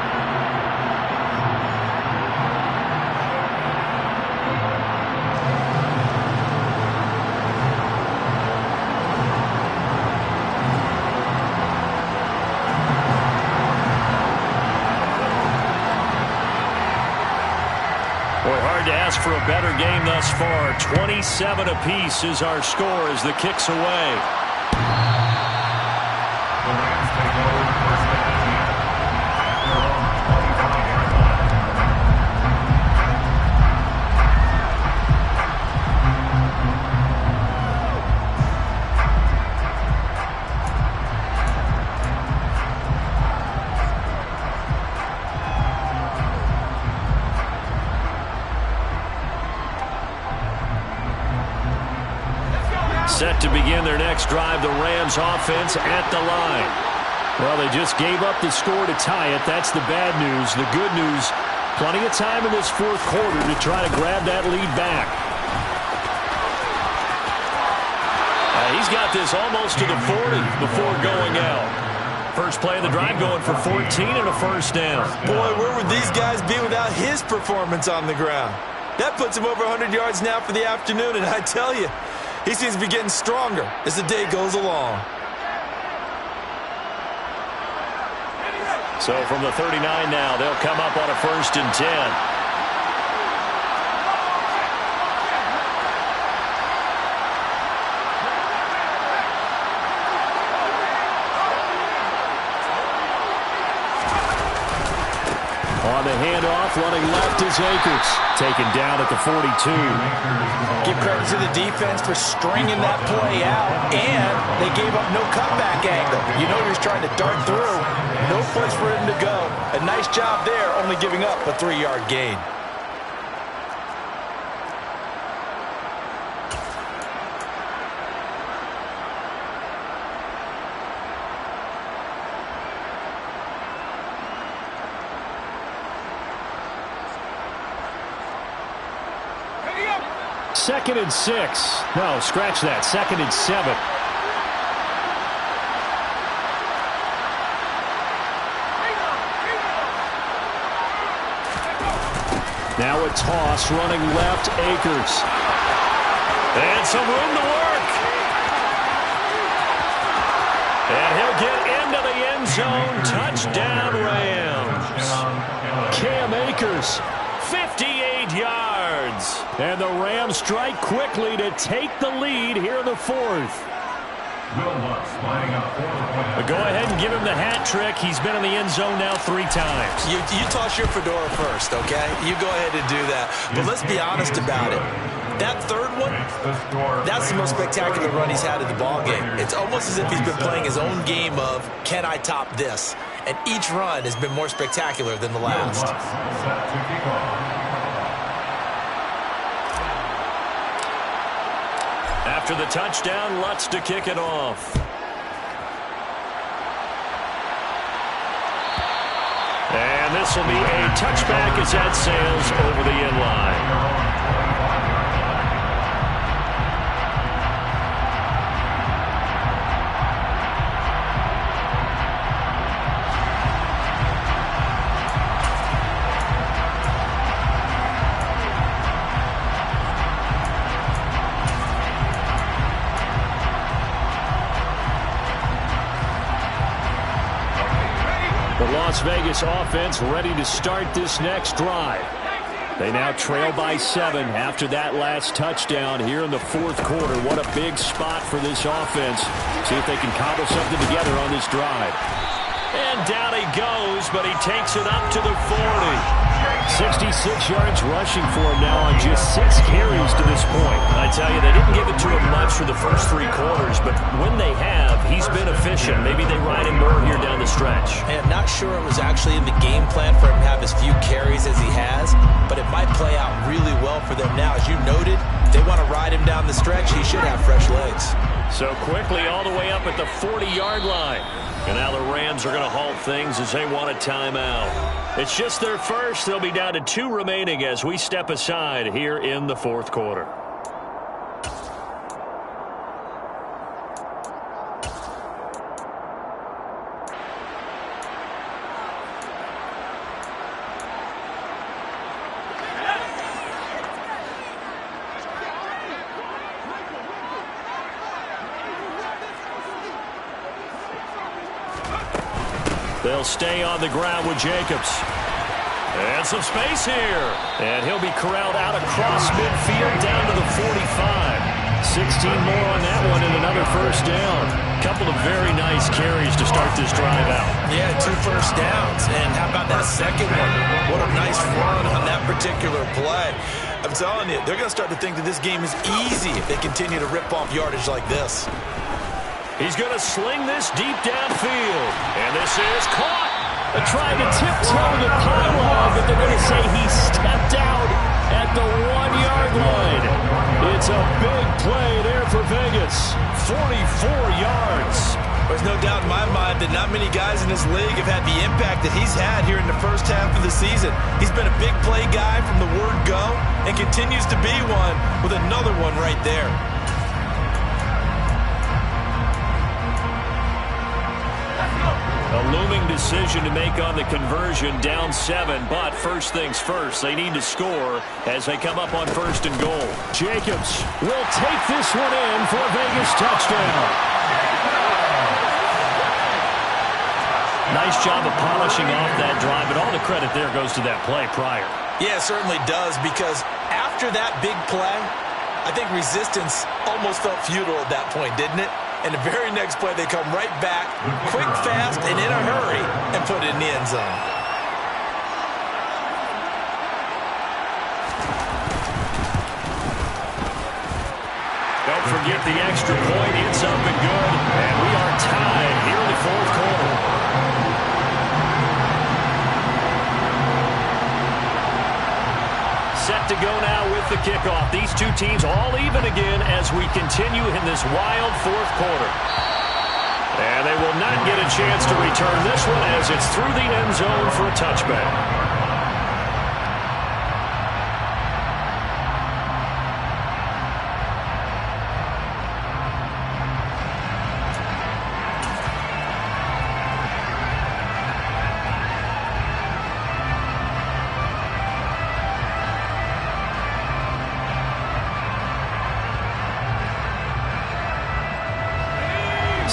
Boy, hard to ask for a better game thus far. 27 apiece is our score as the kick's away. The Rams take over 1st and 10 at their own 25-yard line. Set to begin their next drive, the Rams offense at the line. Well, they just gave up the score to tie it. That's the bad news. The good news, plenty of time in this 4th quarter to try to grab that lead back. He's got this almost to the 40 before going out. First play of the drive going for 14 and a 1st down. Boy, where would these guys be without his performance on the ground? That puts him over 100 yards now for the afternoon, and I tell you, he seems to be getting stronger as the day goes along. So from the 39 now, they'll come up on a 1st and 10. On the handoff, running left is Akers. Taken down at the 42. Give credit to the defense for stringing that play out, and they gave up no cutback angle. You know he was trying to dart through. No place for him to go. A nice job there, only giving up a 3-yard gain. Second and 6. No, scratch that. 2nd and 7. Now a toss, running left, Akers. And some room to work. And he'll get into the end zone. Touchdown, Rams. Cam Akers. 58 yards. And the Rams strike quickly to take the lead here in the 4th. But go ahead and give him the hat trick. He's been in the end zone now 3 times. You toss your fedora first, okay? You go ahead and do that. But let's be honest about it. That third one, that's the most spectacular run he's had in the ballgame. It's almost as if he's been playing his own game of, can I top this? And each run has been more spectacular than the last. After the touchdown, Lutz to kick it off. And this will be a touchback as that sails over the end line. Las Vegas offense ready to start this next drive. They now trail by 7 after that last touchdown here in the 4th quarter. What a big spot for this offense. See if they can cobble something together on this drive. And down he goes, but he takes it up to the 40. 66 yards rushing for him now on just 6 carries to this point. I tell you, they didn't give it to him much for the first 3 quarters, but when they have, he's been efficient. Maybe they ride him more here down the stretch. Hey, I'm not sure it was actually in the game plan for him to have as few carries as he has, but it might play out really well for them now. As you noted, if they want to ride him down the stretch, he should have fresh legs. So quickly all the way up at the 40-yard line. And now the Rams are going to halt things as they want a timeout. It's just their first. They'll be down to 2 remaining as we step aside here in the 4th quarter. They'll stay on the ground with Jacobs. And some space here. And he'll be corralled out across midfield down to the 45. 16 more on that one and another first down. Couple of very nice carries to start this drive out. Yeah, 2 first downs. And how about that second one? What a nice run on that particular play. I'm telling you, they're going to start to think that this game is easy if they continue to rip off yardage like this. He's going to sling this deep downfield. And this is caught. They're trying to tiptoe the pylon, but they're going to say he stepped out at the 1-yard line. It's a big play there for Vegas. 44 yards. There's no doubt in my mind that not many guys in this league have had the impact that he's had here in the first half of the season. He's been a big play guy from the word go and continues to be one with another one right there. A looming decision to make on the conversion, down 7, but first things first, they need to score as they come up on 1st and goal. Jacobs will take this one in for a Vegas touchdown. Nice job of polishing off that drive, but all the credit there goes to that play prior. Yeah, it certainly does, because after that big play, I think resistance almost felt futile at that point, didn't it? And the very next play, they come right back, quick, fast, and in a hurry, and put it in the end zone. Don't forget the extra point. It's up and good. And we are tied here in the fourth quarter. Set to go now with the kickoff. These two teams all even again as we continue in this wild fourth quarter. And they will not get a chance to return this one as it's through the end zone for a touchback.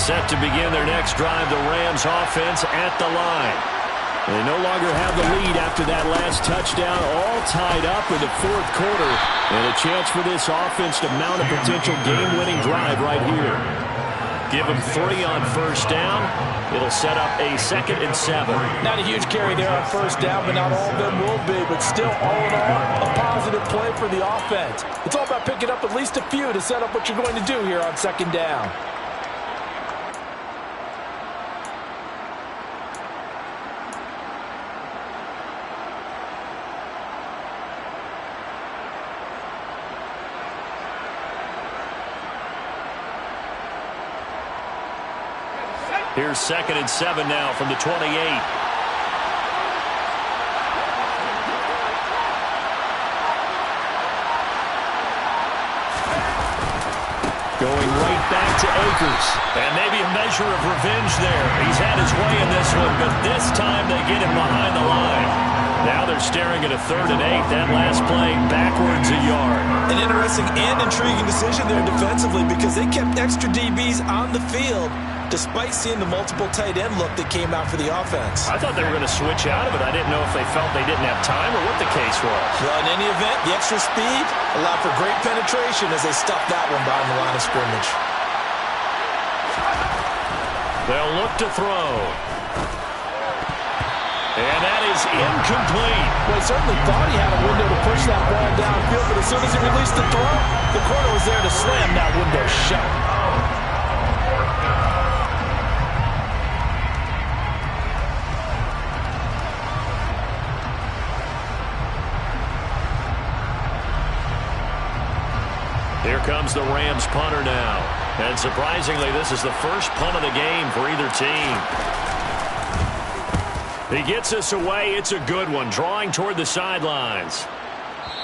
Set to begin their next drive, the Rams offense at the line. They no longer have the lead after that last touchdown, all tied up in the fourth quarter. And a chance for this offense to mount a potential game-winning drive right here. Give them 3 on first down. It'll set up a 2nd and 7. Not a huge carry there on first down, but not all of them will be. But still, all in all, a positive play for the offense. It's all about picking up at least a few to set up what you're going to do here on 2nd down. Here's 2nd and 7 now from the 28. Going right back to Akers. And maybe a measure of revenge there. He's had his way in this one, but this time they get him behind the line. Now they're staring at a 3rd and 8. That last play backwards a yard. An interesting and intriguing decision there defensively, because they kept extra DBs on the field despite seeing the multiple tight end look that came out for the offense. I thought they were going to switch out of it. I didn't know if they felt they didn't have time or what the case was. Well, in any event, the extra speed allowed for great penetration as they stuffed that one behind the line of scrimmage. They'll look to throw. And that is incomplete. Well, he certainly thought he had a window to push that ball downfield, but as soon as he released the throw, the corner was there to slam that window shut. Here comes the Rams punter now. And surprisingly, this is the first punt of the game for either team. He gets us away. It's a good one, drawing toward the sidelines.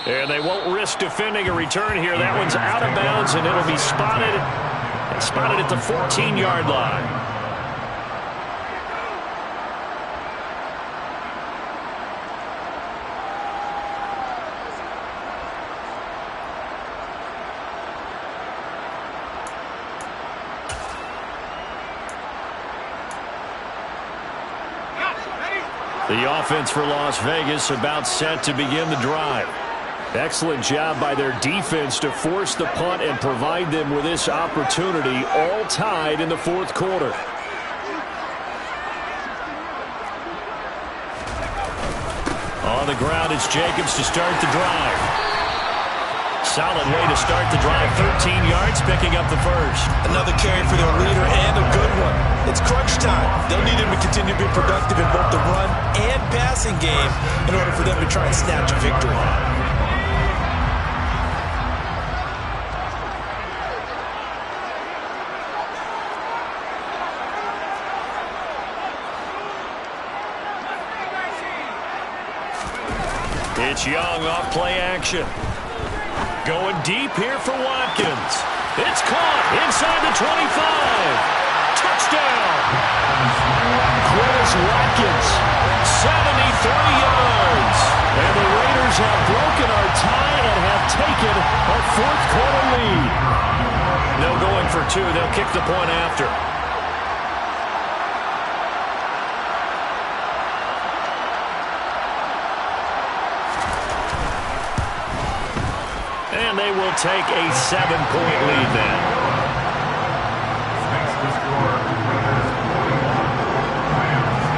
And they won't risk defending a return here. That one's out of bounds, and it'll be spotted at the 14-yard line. The offense for Las Vegas about set to begin the drive. Excellent job by their defense to force the punt and provide them with this opportunity, all tied in the fourth quarter. On the ground, it's Jacobs to start the drive. Solid way to start the drive. 13 yards, picking up the first. Another carry for their leader, and a good one. It's crunch time. They'll need him to continue to be productive in both the run and passing game in order for them to try and snatch a victory. It's Young off play action. Going deep here for Watkins. It's caught inside the 25. Touchdown. Chris Watkins, 73 yards. And the Raiders have broken our tie and have taken a fourth quarter lead. No going for 2. They'll kick the point after. And they will take a 7-point lead then. Makes the score Raiders 41, Rams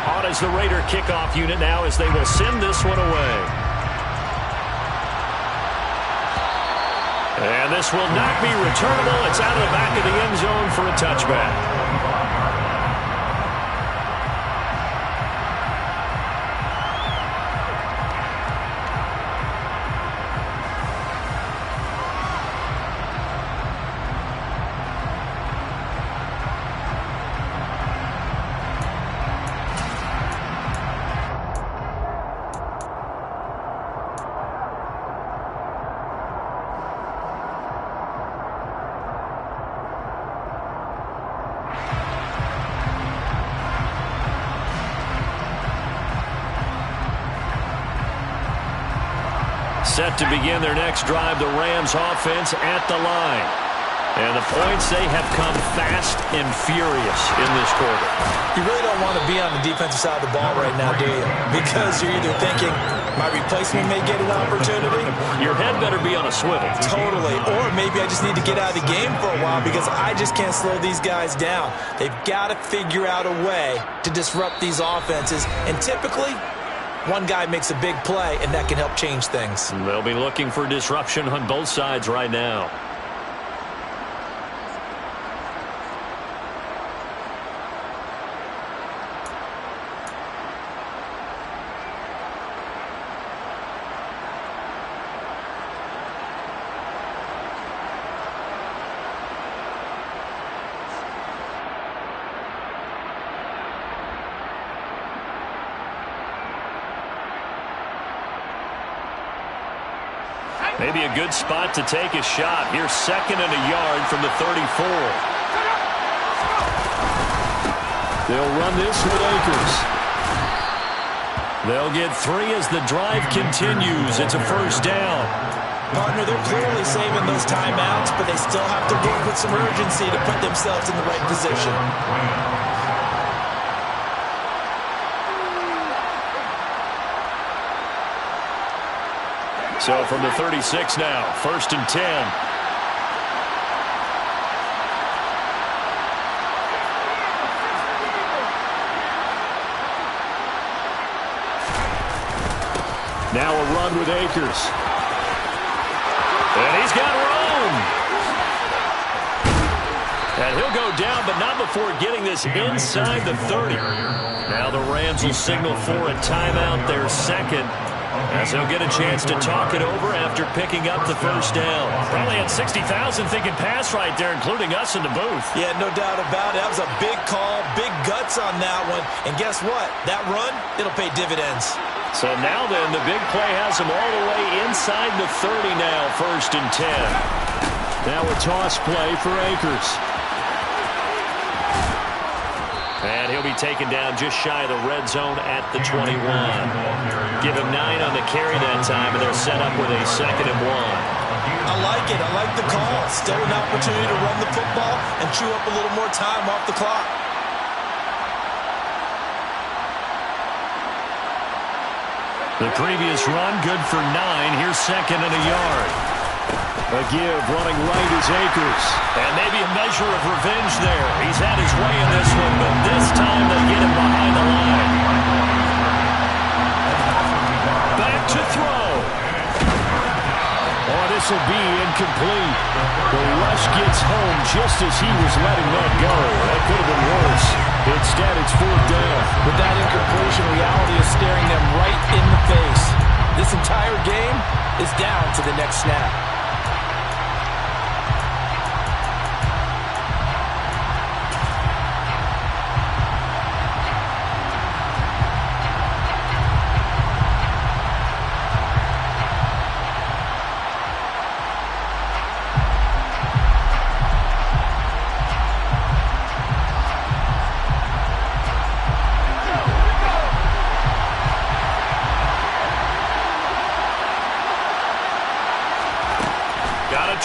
34. On as the Raider kickoff unit now as they will send this one away. And this will not be returnable. It's out of the back of the end zone for a touchback. Set to begin their next drive, the Rams offense at the line. And the points, they have come fast and furious in this quarter. You really don't want to be on the defensive side of the ball right now, do you? Because you're either thinking, my replacement may get an opportunity. Your head better be on a swivel. Totally. Or maybe I just need to get out of the game for a while because I just can't slow these guys down. They've got to figure out a way to disrupt these offenses. And typically, one guy makes a big play, and that can help change things. They'll be looking for disruption on both sides right now. Maybe a good spot to take a shot. Here's 2nd and a yard from the 34. They'll run this with Akers. They'll get 3 as the drive continues. It's a first down. Partner, they're clearly saving those timeouts, but they still have to work with some urgency to put themselves in the right position. So from the 36 now, 1st and 10. Now a run with Akers. And he's got room. And he'll go down, but not before getting this inside the 30. Now the Rams will signal for a timeout, their 2nd. As they'll get a chance to talk it over after picking up the first down. Probably had 60,000 thinking pass right there, including us in the booth. Yeah, no doubt about it. That was a big call, big guts on that one. And guess what? That run, it'll pay dividends. So now then, the big play has him all the way inside the 30 now, 1st and 10. Now a toss play for Akers. And he'll be taken down just shy of the red zone at the 21. Give him 9 on the carry that time, and they're set up with a 2nd and 1. I like it. I like the call. Still an opportunity to run the football and chew up a little more time off the clock. The previous run, good for 9. Here's 2nd and a yard. A give, running right is Akers. And maybe a measure of revenge there. He's had his way in this one, but this time they get him behind the line. Back to throw. Oh, this will be incomplete. The rush gets home just as he was letting that go. That could have been worse. Instead, it's 4th down. With that incompletion, reality is staring them right in the face. This entire game is down to the next snap.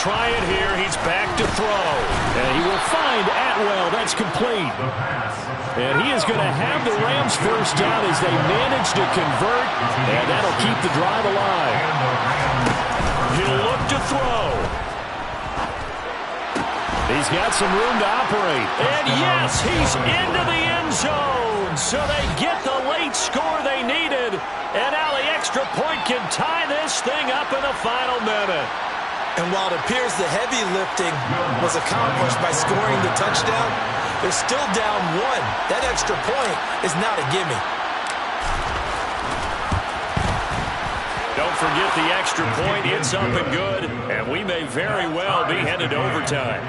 Try it here. He's back to throw. And he will find Atwell. That's complete. The pass. And he is going to have the Rams first down as they manage to convert, and that'll keep the drive alive. He'll look to throw. He's got some room to operate. And yes, he's into the end zone. So they get the late score they needed. And now the extra point can tie this thing up in the final minute. And while it appears the heavy lifting was accomplished by scoring the touchdown, they're still down one. That extra point is not a gimme. Don't forget the extra point. It's up and good. And we may very well be headed to overtime.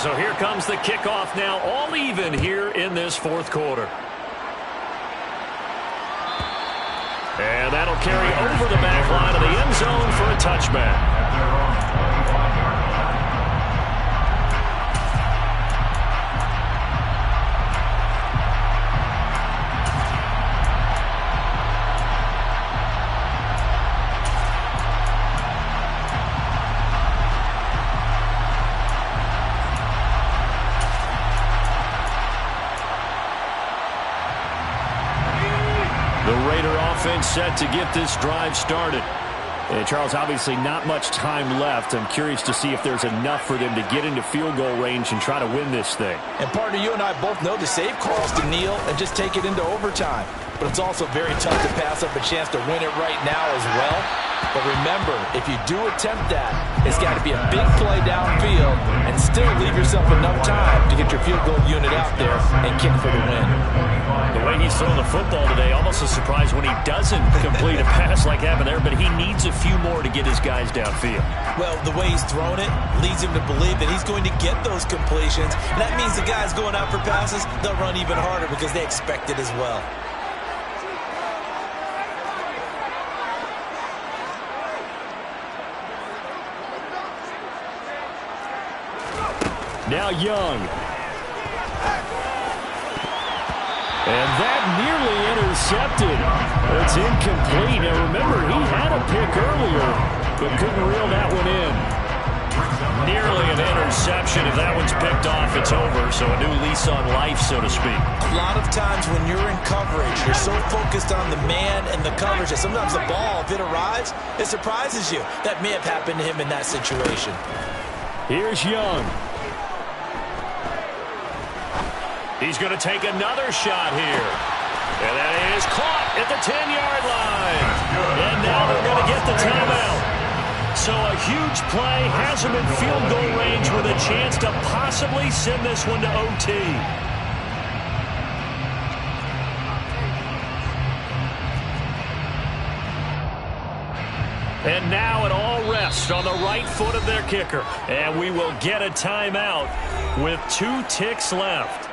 So here comes the kickoff now, all even here in this fourth quarter. And that'll carry over the back line of the end zone for a touchback. Offense set to get this drive started. And Charles, obviously not much time left. I'm curious to see if there's enough for them to get into field goal range and try to win this thing. And partner, you and I both know the save calls to kneel and just take it into overtime. But it's also very tough to pass up a chance to win it right now as well. But remember, if you do attempt that, it's got to be a big play downfield and still leave yourself enough time to get your field goal unit out there and kick for the win. The way he's throwing the football today, almost a surprise when he doesn't complete a pass like happened there, but he needs a few more to get his guys downfield. Well, the way he's thrown it leads him to believe that he's going to get those completions. And that means the guys going out for passes, they'll run even harder because they expect it as well. Now Young. And that nearly intercepted. It's incomplete. Now remember, he had a pick earlier, but couldn't reel that one in. Nearly an interception. If that one's picked off, it's over. So a new lease on life, so to speak. A lot of times when you're in coverage, you're so focused on the man and the coverage that sometimes the ball, if it arrives, it surprises you. That may have happened to him in that situation. Here's Young. He's going to take another shot here. And that is caught at the 10-yard line. And now they're going to get the timeout. So a huge play has him in field goal range with a chance to possibly send this one to OT. And now it all rests on the right foot of their kicker. And we will get a timeout with 2 ticks left.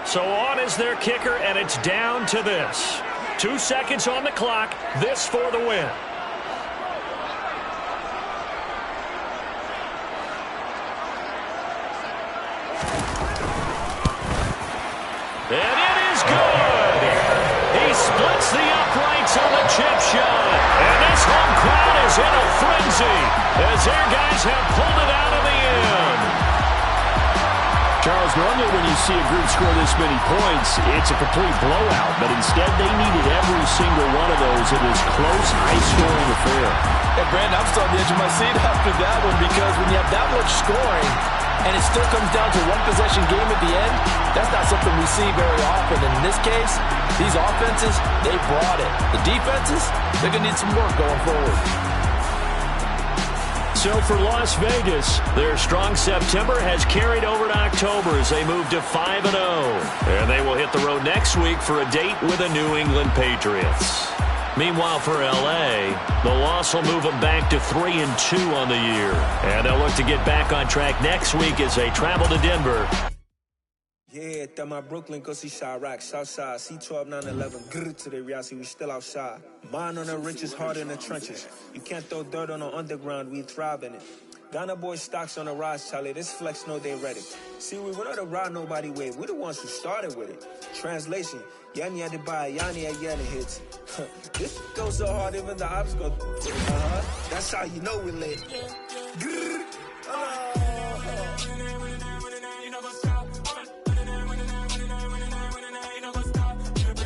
So on is their kicker, and it's down to this. 2 seconds on the clock. This for the win. And it is good. He splits the uprights on the chip shot. And this home crowd is in a frenzy as their guys have pulled it out of the end. Charles, normally when you see a group score this many points, it's a complete blowout. But instead, they needed every single one of those in this close, high-scoring affair. And, Brandon, I'm still on the edge of my seat after that one because when you have that much scoring and it still comes down to one possession game at the end, that's not something we see very often. And in this case, these offenses, they brought it. The defenses, they're going to need some work going forward. So for Las Vegas, their strong September has carried over to October as they move to 5-0. And they will hit the road next week for a date with the New England Patriots. Meanwhile, for L.A., the loss will move them back to 3-2 on the year. And they'll look to get back on track next week as they travel to Denver. Yeah, that my Brooklyn, go see Chirac, Southside, C12, 911, grrr to the reality, we still outside. Mine on the riches, hard in the trenches. You can't throw dirt on the underground, we thrive in it. Ghana boy stocks on the rise, Charlie. This flex know they ready. See, we went on the ride nobody wave. We the ones who started with it. Translation, Yanni had to buy, Yanni had Yanni hits. This goes so hard, even the ops go. That's how you know we lit.